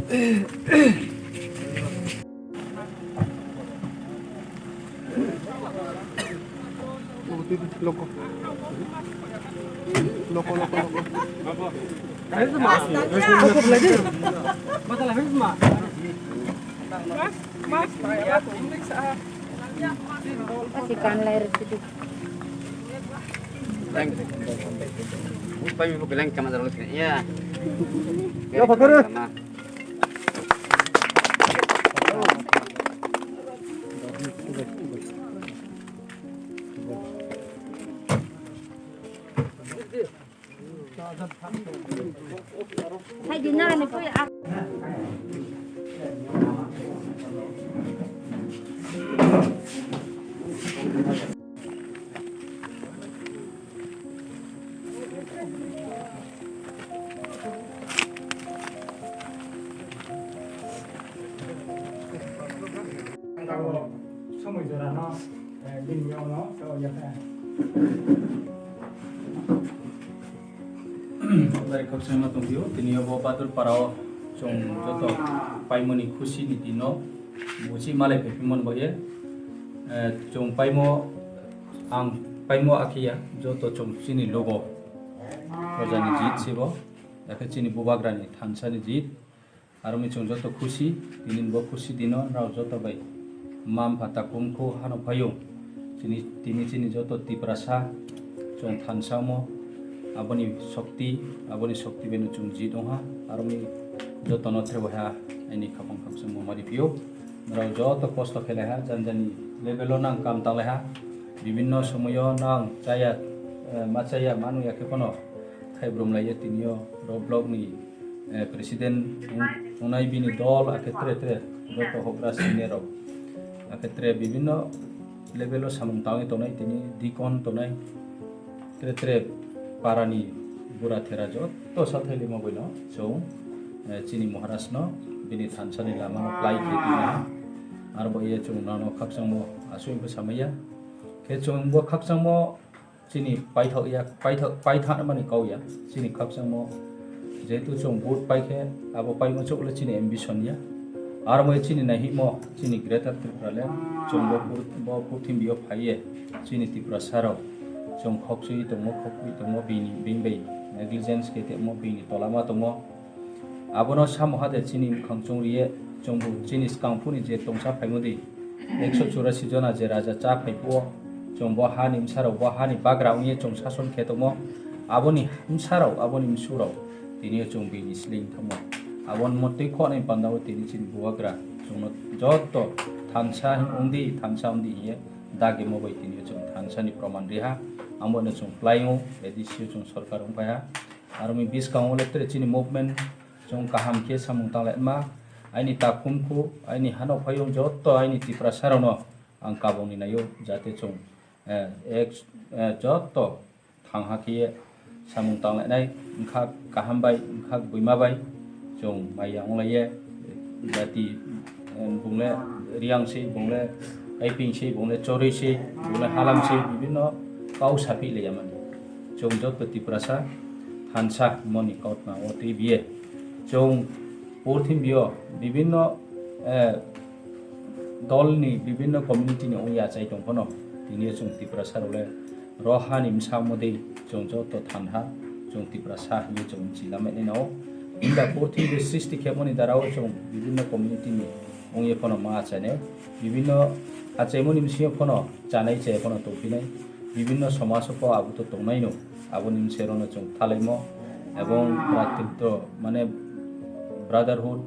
Loco. Loco. Kasih kan lahir itu. Upaya mo bilang kama dapat ya. Ya, Pakar. Hai dinner ni po ya. Kalau semua itu lah, no, bini no, so ya kan. Dari kaksa ma tunggu, tini obo patur parao, cong joto paimoni khusi ni tino, musi malai pepimon boye, cong paimo ang paimo akia, joto cong sini logo, rojani jit sibo, yakin sini bubagrani thansani jit, arumi cong joto khusi, tinin bo khusi dino, rao joto bay, mam patakumko hano payung, tini joto tiprasa, cong thansamo. Aboni Shakti benu chung ji dongha arumi joto no tre boha ini kapang kapsung mo maripio mara joto posto kheleha janjani levelo nang kam taleha bibinno somoyo nang chaya machaya manu yakepono khaibrum laiye tinio roblog ni president unai bini dol aketre joto hokra sinero aketre bibinno levelo samung tangi tonai tini dikon tonai tre parani bura thera jot to satheli mo boino so chini maharashtra no bini thansani lama no plai khedina arbo ye chung nano khaksang mo asum ko samaya ke chung bo khaksang mo chini paithak mani kauya chini khaksang mo jetu chung bot paikhe abo paimo chokle chini ambition ya arbo ye chini nahi mo chini greater tripura chung bo puthim bio phaiye chini tripura saro chung khoksui tomo bini bingbai negligence ke te mo bini tolama tomo abono samohade chini khangchung riye chungbu chini skangpuni je tongsa phaimodi 184 jona je raja cha phaipo chungbo hanim sarau bo hani bagra unye chung sason ke tomo aboni hamsarau aboni msurau tini chung bini sling tomo abon motti khone pandawo tini chini buagra chungno jotto thansa undi ye dage mo bai tini chung thansa ni praman riha amone chung flying edisi chung sarkar umpaya arumi bis kaung letre chini movement chung kaham ke samung tang ma aini takumku aini hano phayong jotto aini tipra sarono ang kabong ni nayo jate chung jotto thangha ke samung tang nai khak kaham bai khak buima bai chung mayang laye jati bungle riang si bungle aiping si bungle chori si bungle halam si bibinno kau sapi le yaman chung jot peti prasa hansa moni kaut ma oti bie chung porthim bio bibinno dol ni bibinno community ni oya chai tong phono tini chung ti prasa role rohani msa mode chung jot to thanha chung ti prasa ni chung chilame ni no inda porthim de sisti khemoni darao chung bibinno community ni oye phono ma chane bibinno achemoni msi phono chanai che phono to pinai বিভিন্ন সমাজ প আবুত তংনাইনো আবনিম সেরনো চং থালাইমো এবং ভ্রাতৃত্ব মানে Brotherhood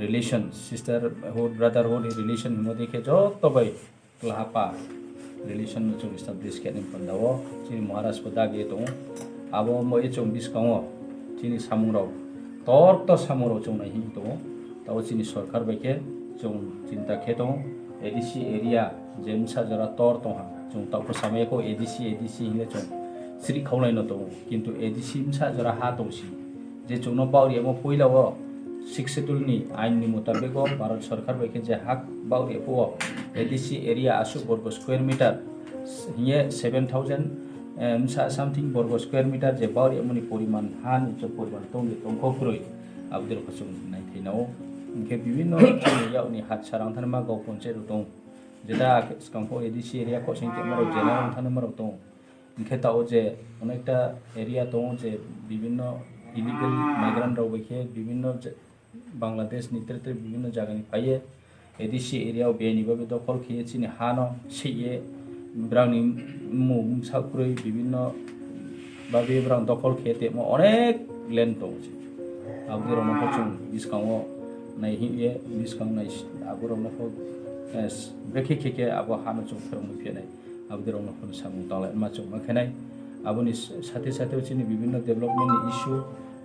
relation sisterhood Brotherhood relation Hino দেখে যত by ক্লাহাপা relation চং এস্টাবলিশ কেনিম পন্দাও চিনি মহারাষ্ট্র দাগে দং আবো মই চং বিসকাও চিনি সামুরাও তর্ক সামুরাও চং নাহি দং তাও চিনি সরকার বাইকে চং চিন্তা খেদং এডিসি এরিয়া জেমসা জরা তর তংহা chung tau ko samay ko ADC hile chung sri khaulai no to kintu ADC msa jara ha tongsi je chung no bauri amo poila wo শিক্ষিতুল নি আইন নি মোতাবেক ভারত সরকার বাইকে যে হাক বাউরি পো এডিসি এরিয়া আসু বর্গ স্কয়ার মিটার হিয়ে 7000 সামথিং বর্গ স্কয়ার মিটার যে বাউরি এমনি পরিমাণ হান যে পরিমাণ তংনি তংখগ্রই abdul khosung nai thinao ke bibinno chini yauni hat sarang than ma go ponche rutong jeda skangpo edc area ko sing temaro jela than maro tong ke ta oje onekta area tong je bibinno illegal migrant ro bekhe bibinno Bangladesh ni tere bibinno jaga ni paye edc area be ni babe dokol khiye chini hano siye browni mu sakroi bibinno babe brown dokol khete mo onek land tong je abdur no kochung biskango nai hiye biskang nai abdur no ko brekhe kheke abo hano chung phrong mu phenai abdur no ko samung tala ma chung ma khenai aboni সাথে সাথে chini bibinno development issue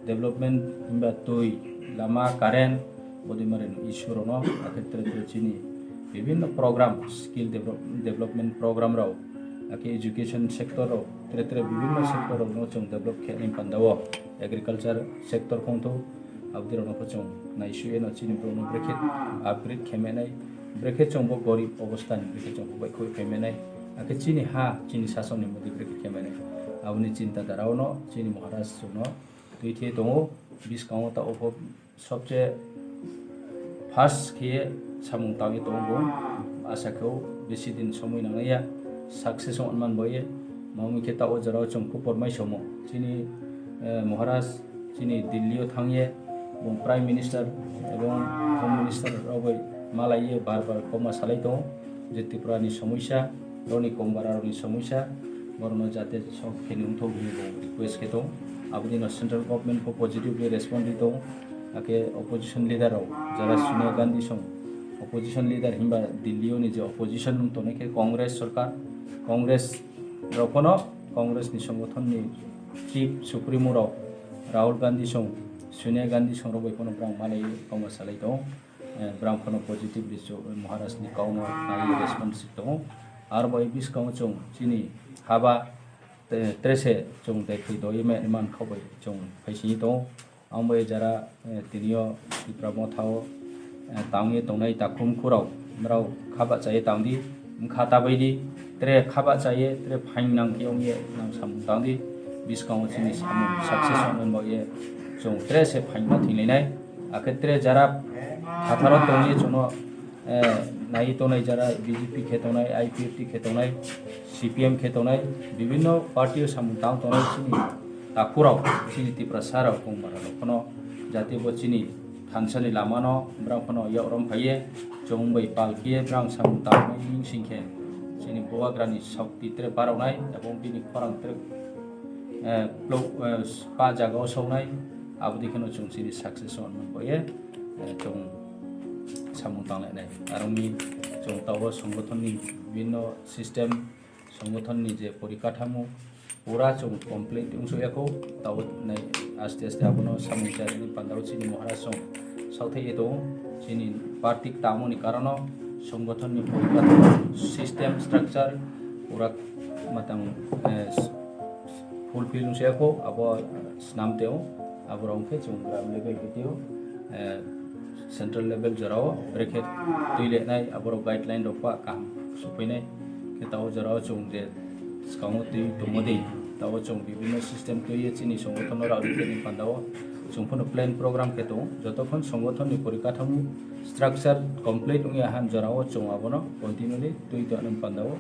development imba toi lama current bodimare issue rono aketre chini bibinno program skill development program rao ake education sector ro tere bibinno sector ro no chung develop khenim pandawo agriculture sector khonto abdir no chung na issue no chini bro no brekhet upgrade khemenai brekhet chung bo gorib obostha ni brekhet chung bo khoi khemenai ake chini ha chini শাসন ni modi brekhet khemenai aboni চিন্তা ধারাও no chini maharashtra no tuithe tongo biskang ta opo সবচেয়ে first খেয়ে সামুং তাঙি tongo আশাকেও বেশি দিন সময় নাঙাইয়া success অনুমান বয়ে মাউমি খেতা ও জরাও চংকু পরমাই সমো চিনি মহারাজ চিনি দিল্লিও থাঙিয়ে এবং প্রাইম মিনিস্টার এবং হোম মিনিস্টার রবই মালাইয়ে বারবার কমা সালাই দं যে ত্রিপুরানি সমস্যা রনি কমবারারনি সমস্যা বরনো যাতে সব খেনি উঠো ভিবো রিকোয়েস্ট কে দं আবদিনো সেন্ট্রাল গভর্নমেন্ট को পজিটিভলি রেসপন্ড দি दं आके अपोजिशन लीडर जरा सोनिया गांधी सं अपोजिशन लीडर हिंबा दिल्ली नि जे अपोजिशन तो नेके कांग्रेस सरकार कांग्रेस रखनो कांग्रेस नि संगठन नि चीफ सुप्रीमो राहुल गांधी सं सोनिया गांधी सं रबय कोनो ब्रां माने कमर सालाय दं ब्रां कोनो पॉजिटिवली जो महाराष्ट्र नि काउनो नाय रेस्पॉन्स दं आर बय बिस काउ चों चिनि हाबा त्रेसे चों देखै दय मे मान खबै चों फैसि दं आंबो जरा तिनियो इप्रामो थाओ तांगे तंगनाय ताखुम खुराव मराव खाबा जाये तांदि खाता बायदि त्रे खाबा जाये त्रे फाइन नांगियोंगे नां साम तांदि बिसकाउ चिनि साम सक्सेस होनन बये जों त्रे से फाइन ना थिलेनाय आखे त्रे जरा हाथारो तंगे जनो नाय तनाय जरा बीजेपी खेतनाय आईपीएफटी खेतनाय सीपीएम खेतनाय विभिन्न पार्टी साम तां तनाय चिनि ताकुराव चिनि तिप्रा साराव कुमाराव कोनो जाति बो चिनि थानसानि लामानो ब्राखनो यावरम फाये जंबै पालकिये ब्रां साम तामि सिंखे चिनि बोवाग्रानि शक्ति त्रे बारावनाय एबं बिनि खरां त्रे पा जागाव सौनाय आबदिखनो जों चिनि सक्सेस होनमोन बये जों सामु तांलायनाय आरोनि जों ताव संगठननि बिभिन्न सिस्टेम संगठननि जे परिकाठामु पूरा जो कम्प्लीट उंसोयाखौ ताव नै आस्ते आस्ते आबनो सामुचारिनि पान्दाव चिनि महाराष्ट्र साउथे एदो चिनि पार्टिक तामुनि कारण संगठननि परिकाठ सिस्टेम स्ट्रक्चर पूरा मतम फुलफिल उंसोयाखौ आबो स्नामतेव आबरंखे जों ग्राम लेभेल भिडियो सेंट्रल लेभेल जराव ब्रेकेट दुइलेनाय आबरो गाइडलाइन रखा काम सफैनाय केताव जराव जों जे सिगाङाव दंमोन दाव जों विभिन्न सिस्टेम तैयार चिनि संगठन राउरिनि पान्दाव जोंफोरनो प्लेन प्रोग्राम के दं जतखन संगठननि परिकाठामु स्ट्राक्चार कमप्लीट उया हान जराव जों आबनो कन्टिन्यूली तैयार पान्दाव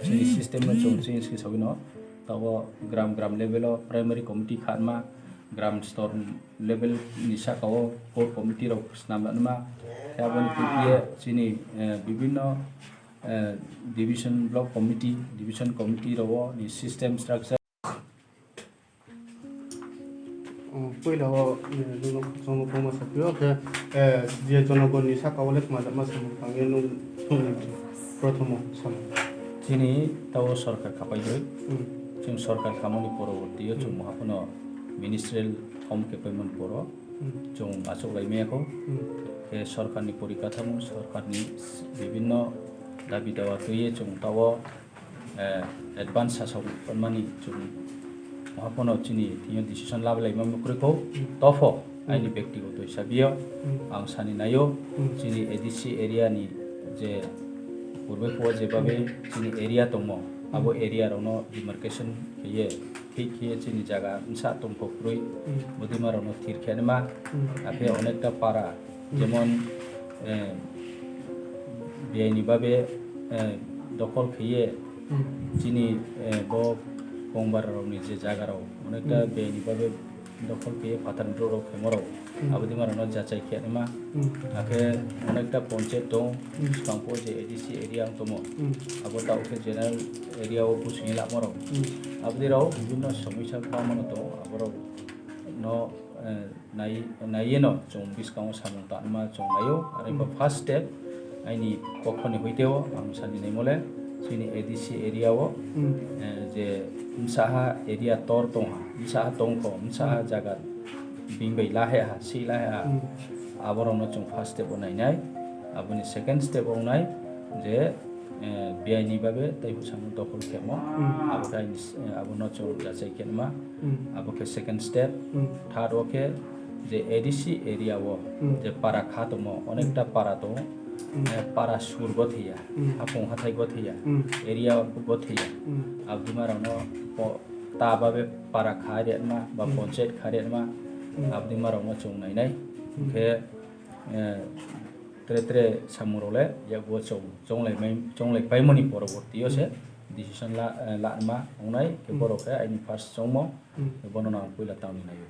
चिनि सिस्टेम जों चेंज के सबिनो दाव ग्राम लेवल प्राइमरी कमिटी खानमा ग्राम स्तर लेवल निसाकाव कोर कमिटी रो स्नामनमा याबनि पिए चिनि विभिन्न division block committee division committee रो नि सिस्टम स्ट्रक्चर पहिलाव जों कोमा सपियो के जे जनगणनि साकावले मादामा सामखांगे नु प्रथम सम चिनि ताव सरकार खापायदै जों सरकार खामानि परवर्ती जों महापन मिनिस्ट्रियेल होम केपेमेन्ट पर जों आसक लाइमेखौ के सरकारनि परिकाठामु सरकारनि विभिन्न दाबि दावा तैयार जों ताव एडभान्स सासाव मानि जों महापन चिनि तियो डिसिसन लाबलाय ममख्रिखौ तफ आइनि व्यक्तिगत हिसाबियो आं सानि नायो चिनि एडिसि एरियानि जे पूर्वे को जेबाबे चिनि एरिया दङ abo area rono demarcation kiye chini jaga unsa tongpokrui budima rono tirkhenma ape onekta para যেমন বেআইনি ভাবে দখল খেয়ে চিনি গংবারনি যে জায়গারাও অনেকটা বেআইনি ভাবে দখল খেয়ে ফাতারও খেমরাও আবদি মারানো যাচাই খেয়ানিমা আখে অনেকটা পঞ্চায়েত দং সিকাংপো যে এডিসি এরিয়া দङ আবো দাউকে জেনারেল এরিয়াও বুসিনি লামরাও আবদিরাও বিভিন্ন সমস্যা খামানো দङ আবরাও ন naiyeno jong biskang samung tanma jong nayo ari ba first step aini kokhoni hoiteo ang sani nei mole sini ADC area wo je umsaha area tor tong umsaha tongko umsaha jaga bingbai lahe ha si lahe ha aborono jong first step onai nai aboni second step onai je beaini babe taihu samung dokol kemo abokai abono jong jasai kenma aboke second step third oke যে ADC area wo যে para khatomo onekta para to para sur gothia apong hathai gothia area gothia abdimarano ta babe para khare ma ba panchayat khare ma abdimarano chongnai nai ke tre samurole yagbo chonglai paimoni poroborti ose decision la ma onai ke boroke aini first chongmo bonona puila tauni nayo